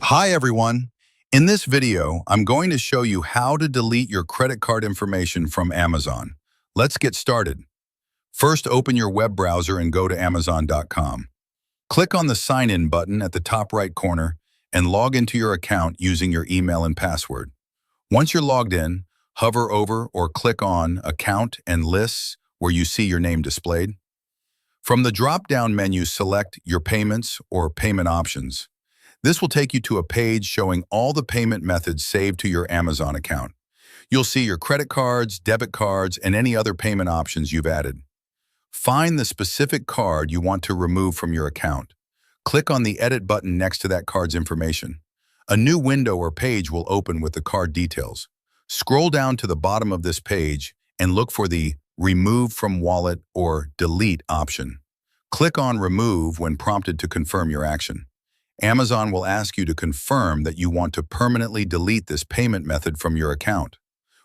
Hi everyone. In this video, I'm going to show you how to delete your credit card information from Amazon. Let's get started. First, open your web browser and go to Amazon.com. Click on the Sign In button at the top right corner and log into your account using your email and password. Once you're logged in, hover over or click on Account and Lists where you see your name displayed. From the drop-down menu, select Your Payments or Payment Options. This will take you to a page showing all the payment methods saved to your Amazon account. You'll see your credit cards, debit cards, and any other payment options you've added. Find the specific card you want to remove from your account. Click on the Edit button next to that card's information. A new window or page will open with the card details. Scroll down to the bottom of this page and look for the Remove from Wallet or Delete option. Click on Remove when prompted to confirm your action. Amazon will ask you to confirm that you want to permanently delete this payment method from your account.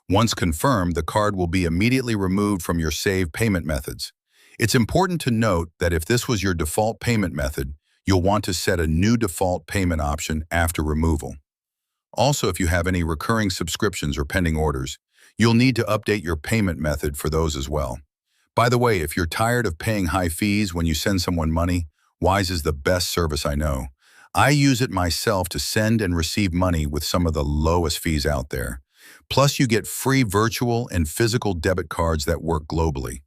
Once confirmed, the card will be immediately removed from your saved payment methods. It's important to note that if this was your default payment method, you'll want to set a new default payment option after removal. Also, if you have any recurring subscriptions or pending orders, you'll need to update your payment method for those as well. By the way, if you're tired of paying high fees when you send someone money, Wise is the best service I know. I use it myself to send and receive money with some of the lowest fees out there. Plus, you get free virtual and physical debit cards that work globally.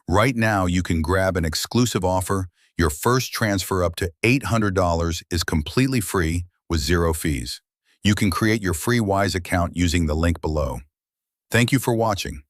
Right now, you can grab an exclusive offer. Your first transfer up to $800 is completely free with zero fees. You can create your free Wise account using the link below. Thank you for watching.